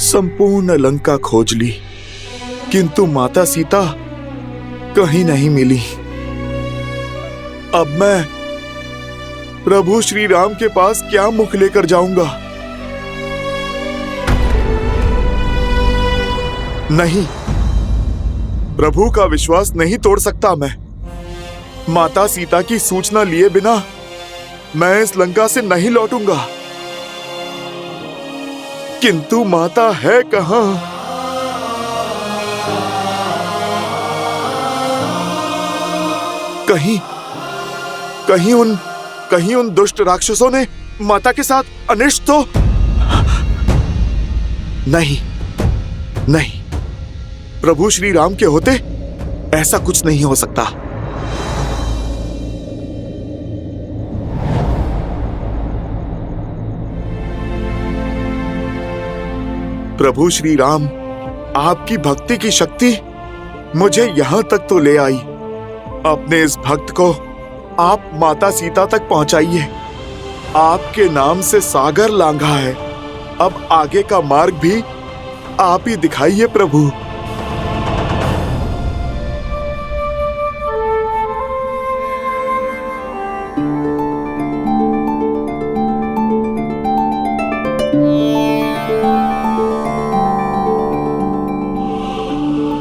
संपूर्ण लंका खोज ली, किंतु माता सीता कहीं नहीं मिली। अब मैं प्रभु श्री राम के पास क्या मुख लेकर जाऊंगा? नहीं, प्रभु का विश्वास नहीं तोड़ सकता मैं। माता सीता की सूचना लिए बिना मैं इस लंका से नहीं लौटूंगा। किंतु माता है कहां? कहीं उन दुष्ट राक्षसों ने माता के साथ अनिष्ट तो नहीं। प्रभु श्री राम के होते ऐसा कुछ नहीं हो सकता। प्रभु श्री राम, आपकी भक्ति की शक्ति मुझे यहां तक तो ले आई। अपने इस भक्त को आप माता सीता तक पहुंचाइए। आपके नाम से सागर लांघा है, अब आगे का मार्ग भी आप ही दिखाइए प्रभु।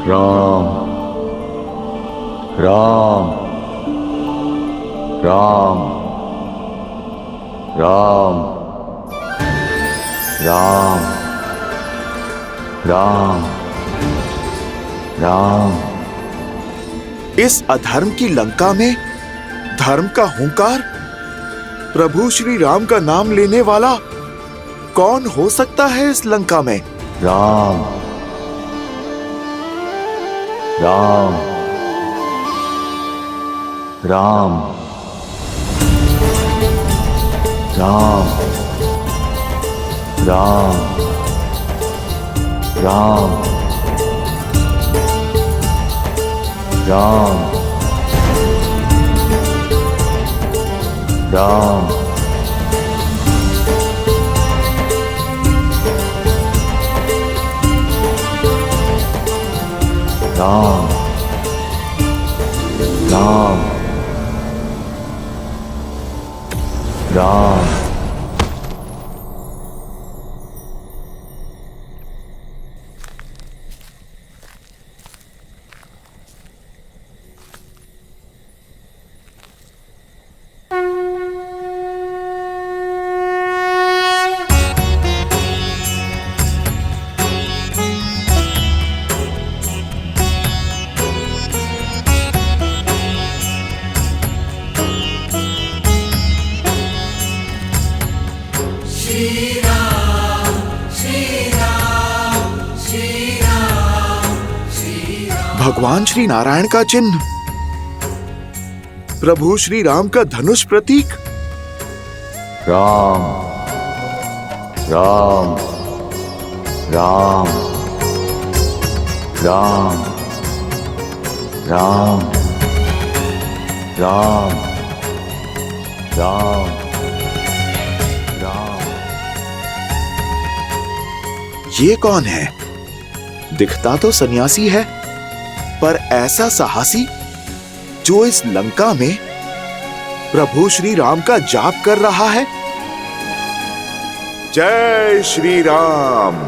राम राम राम राम राम राम राम। इस अधर्म की लंका में धर्म का हुंकार, प्रभु श्री राम का नाम लेने वाला कौन हो सकता है इस लंका में? राम राम राम राम राम राम राम राम राम राम राम। भगवान श्री नारायण का चिन्ह, प्रभु श्री राम का धनुष प्रतीक। राम राम राम राम राम राम राम राम। ये कौन है? दिखता तो सन्यासी है, पर ऐसा साहसी जो इस लंका में प्रभु श्री राम का जाप कर रहा है। जय श्री राम।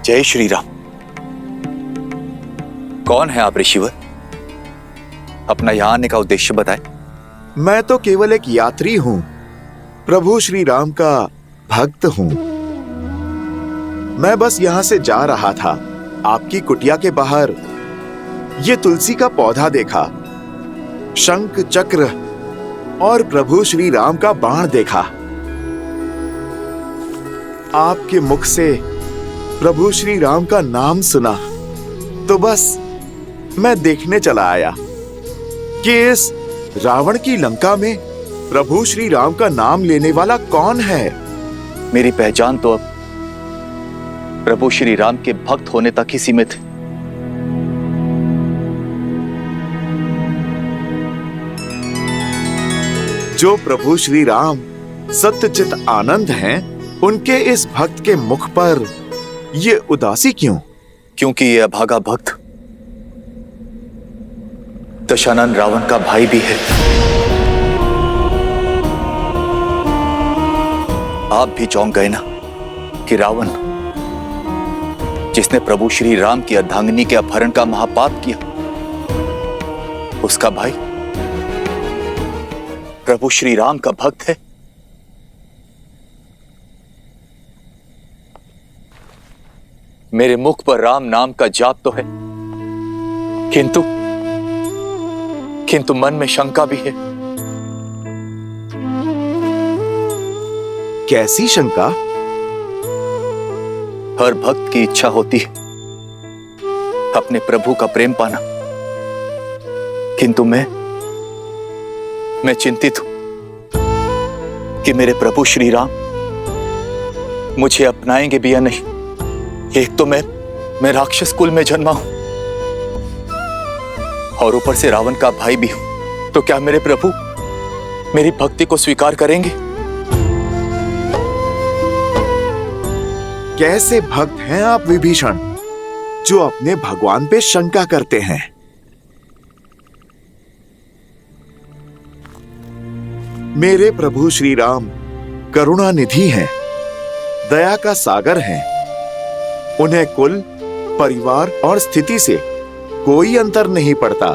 जय श्री राम। कौन है आप ऋषिवर? अपना यहां आने का उद्देश्य बताएं। मैं तो केवल एक यात्री हूं, प्रभु श्री राम का भक्त हूं। मैं बस यहां से जा रहा था, आपकी कुटिया के बाहर ये तुलसी का पौधा देखा, शंख चक्र और प्रभु श्री राम का बाण देखा। आपके मुख से प्रभु श्री राम का नाम सुना, तो बस मैं देखने चला आया कि इस रावण की लंका में प्रभु श्री राम का नाम लेने वाला कौन है। मेरी पहचान तो अब प्रभु श्री राम के भक्त होने तक ही सीमित है। जो प्रभु श्री राम सत्यचित आनंद हैं, उनके इस भक्त के मुख पर ये उदासी क्यों? क्योंकि ये अभागा भक्त दशानन रावण का भाई भी है। आप भी चौंक गए ना कि रावण, जिसने प्रभु श्री राम की अर्धांगिनी के अपहरण का महापाप किया, उसका भाई प्रभु श्री राम का भक्त है। मेरे मुख पर राम नाम का जाप तो है, किंतु मन में शंका भी है। कैसी शंका? हर भक्त की इच्छा होती है अपने प्रभु का प्रेम पाना, किंतु मैं चिंतित हूं कि मेरे प्रभु श्री राम मुझे अपनाएंगे भी या नहीं। एक तो मैं राक्षस कुल में जन्मा हूं और ऊपर से रावण का भाई भी हूं, तो क्या मेरे प्रभु मेरी भक्ति को स्वीकार करेंगे? कैसे भक्त हैं आप विभीषण, जो अपने भगवान पे शंका करते हैं? मेरे प्रभु श्री राम करुणा निधि हैं, दया का सागर हैं। उन्हें कुल, परिवार और स्थिति से कोई अंतर नहीं पड़ता।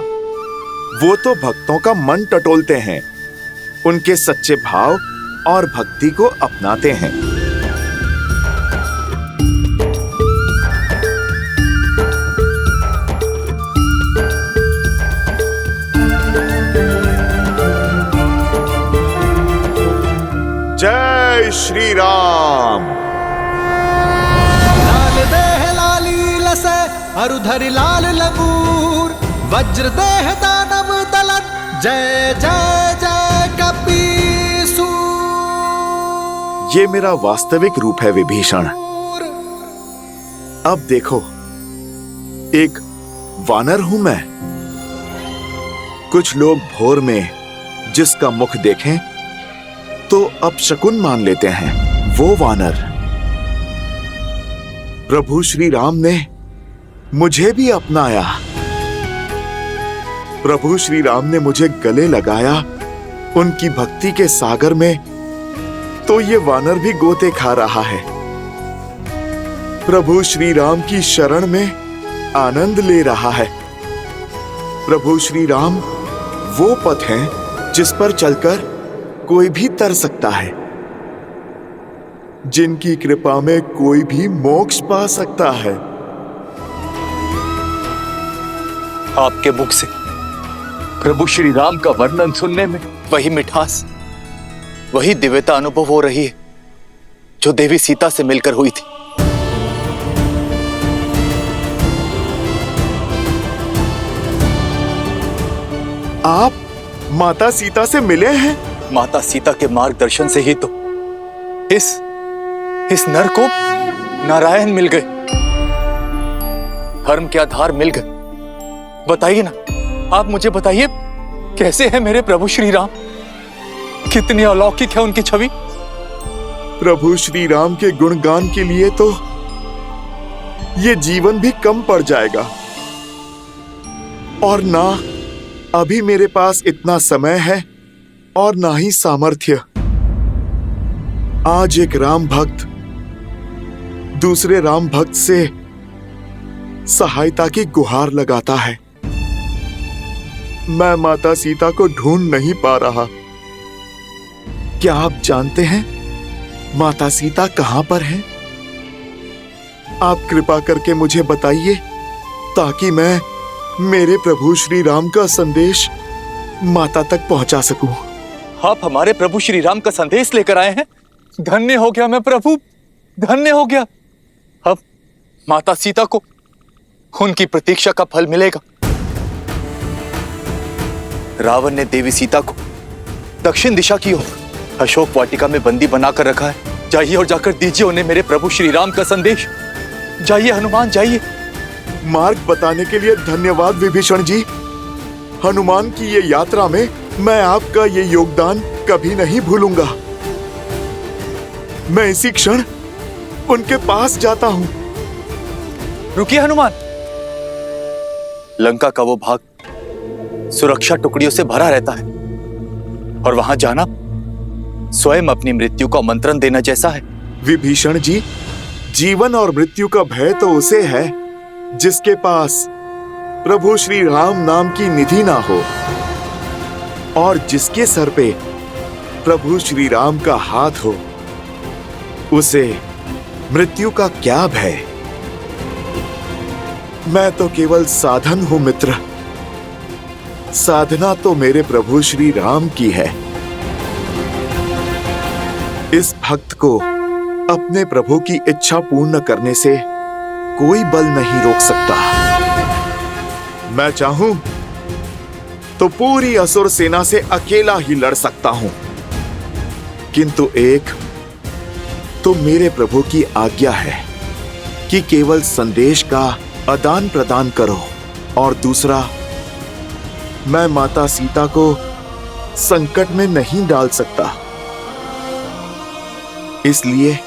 वो तो भक्तों का मन टटोलते हैं, उनके सच्चे भाव और भक्ति को अपनाते हैं। जय श्री राम। लाल देह लाली लसे अरुधरि लाल लगूर, वज्र देह दानव दलन, जय जय जय कपीसूर। ये मेरा वास्तविक रूप है विभीषण। अब देखो, एक वानर हूं मैं। कुछ लोग भोर में जिसका मुख देखें तो अपशकुन मान लेते हैं, वो वानर। प्रभु श्री राम ने मुझे भी अपनाया। प्रभु श्री राम ने मुझे गले लगाया उनकी भक्ति के सागर में, तो ये वानर भी गोते खा रहा है। प्रभु श्री राम की शरण में आनंद ले रहा है। प्रभु श्री राम वो पथ है जिस पर चलकर कोई भी तर सकता है, जिनकी कृपा में कोई भी मोक्ष पा सकता है। आपके मुख से प्रभु श्री राम का वर्णन सुनने में वही मिठास, वही दिव्यता अनुभव हो रही है जो देवी सीता से मिलकर हुई थी। आप माता सीता से मिले हैं? माता सीता के मार्गदर्शन से ही तो इस नर को नारायण मिल गए, धर्म के आधार मिल गए। बताइए ना, आप मुझे बताइए, कैसे है मेरे प्रभु श्री राम? कितनी अलौकिक है उनकी छवि। प्रभु श्री राम के गुणगान के लिए तो ये जीवन भी कम पड़ जाएगा, और ना अभी मेरे पास इतना समय है और ना ही सामर्थ्य। आज एक राम भक्त दूसरे राम भक्त से सहायता की गुहार लगाता है। मैं माता सीता को ढूंढ नहीं पा रहा। क्या आप जानते हैं माता सीता कहां पर हैं? आप कृपा करके मुझे बताइए, ताकि मैं मेरे प्रभु श्री राम का संदेश माता तक पहुंचा सकूं। आप हमारे प्रभु श्री राम का संदेश लेकर आए हैं। धन्य हो गया मैं प्रभु, धन्य हो गया। अब माता सीता को उनकी प्रतीक्षा का फल मिलेगा। रावण ने देवी सीता को दक्षिण दिशा की ओर अशोक वाटिका में बंदी बनाकर रखा है। जाइए और जाकर दीजिए उन्हें मेरे प्रभु श्री राम का संदेश। जाइए हनुमान, जाइए। मार्ग बताने के लिए धन्यवाद विभीषण जी। हनुमान की ये यात्रा में मैं आपका ये योगदान कभी नहीं भूलूंगा। मैं इसी क्षण उनके पास जाता हूं। रुकिए हनुमान। लंका का वो भाग सुरक्षा टुकड़ियों से भरा रहता है और वहां जाना स्वयं अपनी मृत्यु को आमंत्रण देना जैसा है। विभीषण जी, जीवन और मृत्यु का भय तो उसे है जिसके पास प्रभु श्री राम नाम की निधि ना हो और जिसके सर पे प्रभु श्री राम का हाथ हो। उसे मृत्यु का क्या भय। मैं तो केवल साधन हूं मित्र। साधना तो मेरे प्रभु श्री राम की है। इस भक्त को अपने प्रभु की इच्छा पूर्ण करने से कोई बल नहीं रोक सकता। मैं चाहूं तो पूरी असुर सेना से अकेला ही लड़ सकता हूं, किंतु एक तो मेरे प्रभु की आज्ञा है कि केवल संदेश का आदान प्रदान करो, और दूसरा, मैं माता सीता को संकट में नहीं डाल सकता। इसलिए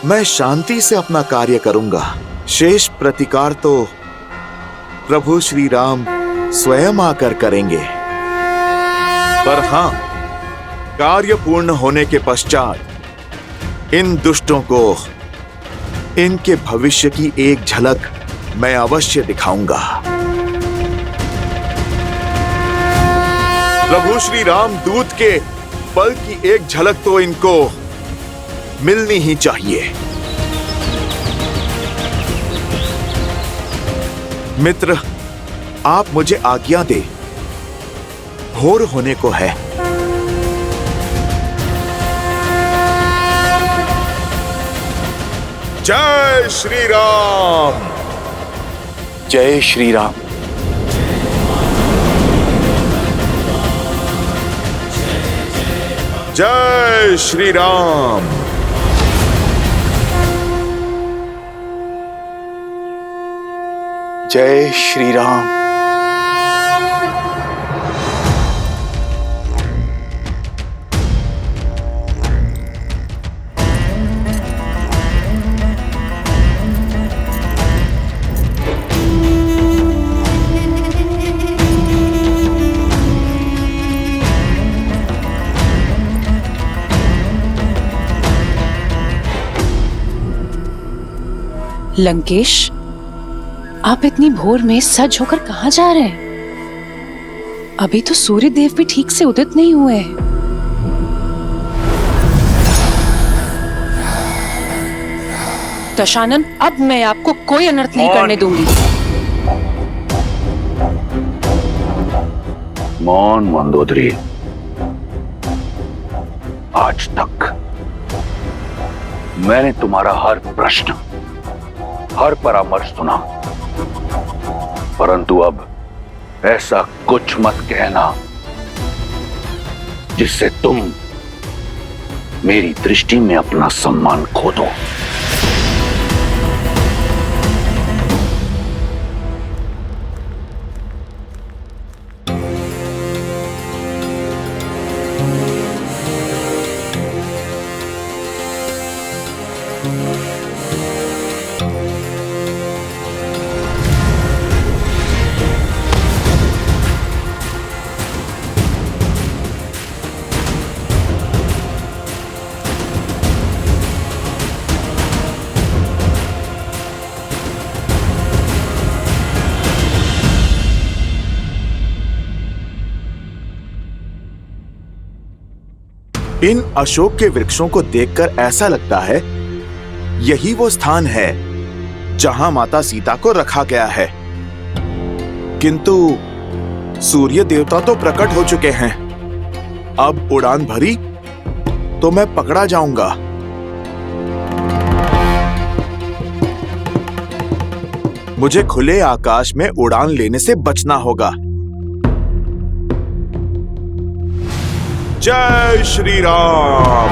मैं शांति से अपना कार्य करूंगा। शेष प्रतिकार तो प्रभु श्री राम स्वयं आकर करेंगे। पर हां, कार्य पूर्ण होने के पश्चात इन दुष्टों को इनके भविष्य की एक झलक मैं अवश्य दिखाऊंगा। प्रभु श्री राम दूत के बल की एक झलक तो इनको मिलनी ही चाहिए। मित्र, आप मुझे आज्ञा दे, भोर होने को है। जय श्री राम। जय श्री राम। जय श्री राम। जय श्री राम। लंकेश, आप इतनी भोर में सज होकर कहां जा रहे हैं? अभी तो सूर्य देव भी ठीक से उदित नहीं हुए हैं। दशानन, अब मैं आपको कोई अनर्थ नहीं करने दूंगी। मौन मंदोदरी। आज तक मैंने तुम्हारा हर प्रश्न, हर परामर्श सुना, परंतु अब ऐसा कुछ मत कहना जिससे तुम मेरी दृष्टि में अपना सम्मान खो दो। इन अशोक के वृक्षों को देखकर ऐसा लगता है यही वो स्थान है जहां माता सीता को रखा गया है, किंतु सूर्य देवता तो प्रकट हो चुके हैं। अब उड़ान भरी तो मैं पकड़ा जाऊंगा। मुझे खुले आकाश में उड़ान लेने से बचना होगा। जय श्री राम।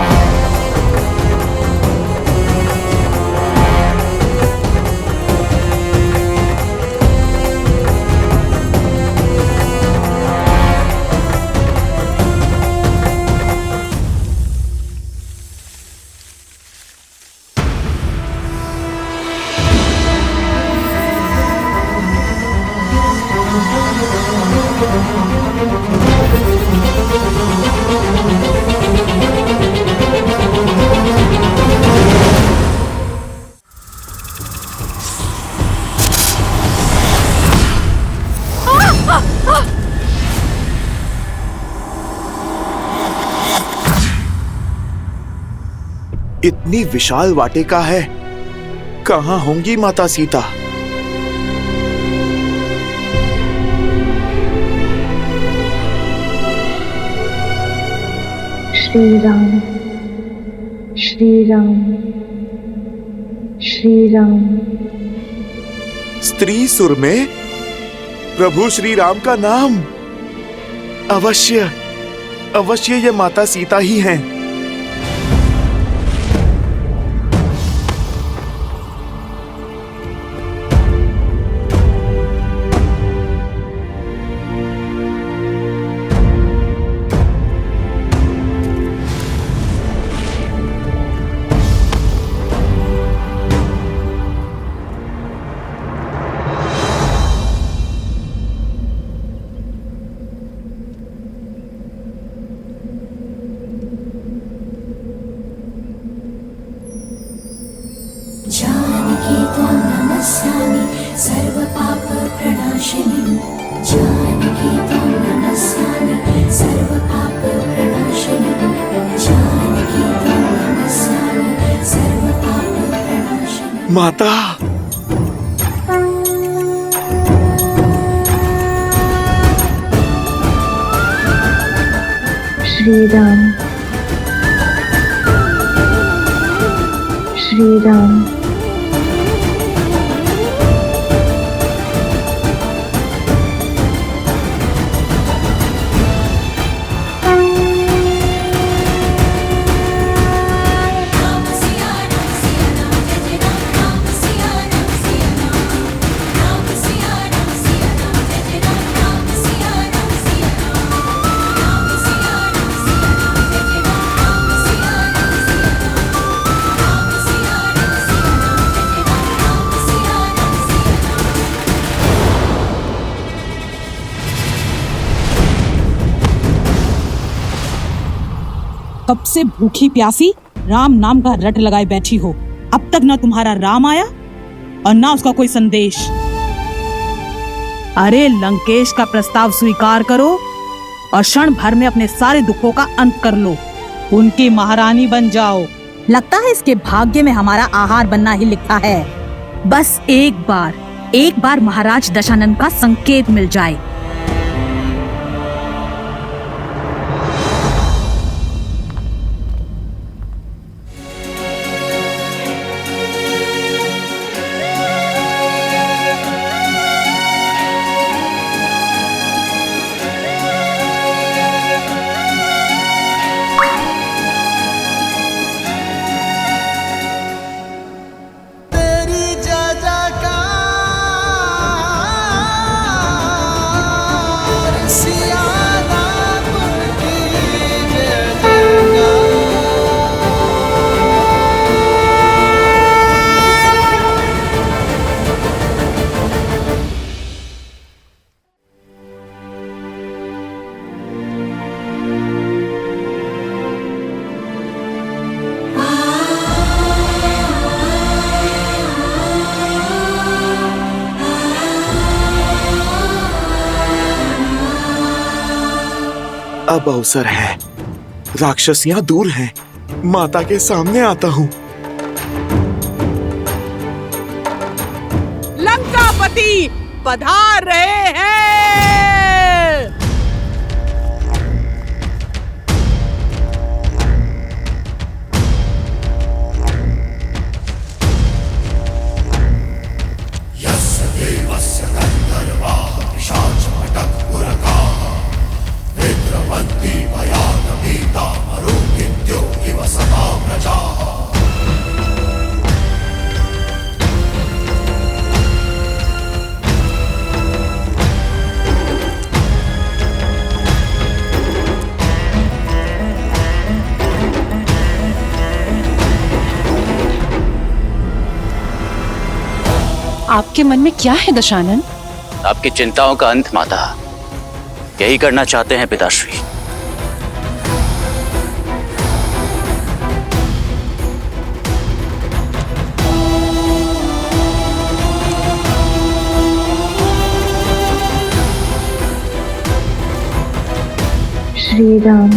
इतनी विशाल वाटिका है, कहाँ होंगी माता सीता? श्री राम, श्री राम, श्री राम। स्त्री सुर में प्रभु श्री राम का नाम। अवश्य अवश्य ये माता सीता ही हैं। जानकी त्वां नमस्यामि सर्वपापप्रणाशिनी। जानकी त्वां नमस्यामि सर्वपापप्रणाशिनी। जानकी त्वां नमस्यामि सर्वपापप्रणाशिनी। माता, श्री राम, श्री राम। कब से भूखी प्यासी राम नाम का रट लगाए बैठी हो, अब तक ना तुम्हारा राम आया और ना उसका कोई संदेश। अरे लंकेश का प्रस्ताव स्वीकार करो और क्षण भर में अपने सारे दुखों का अंत कर लो, उनकी महारानी बन जाओ। लगता है इसके भाग्य में हमारा आहार बनना ही लिखा है। बस एक बार महाराज दशानन का संकेत मिल जाए। अब अवसर है, राक्षसियां दूर हैं, माता के सामने आता हूँ। लंकापति पधार रहे हैं। आपके मन में क्या है दशानन? आपकी चिंताओं का अंत माता, यही करना चाहते हैं पिताश्री। श्री राम,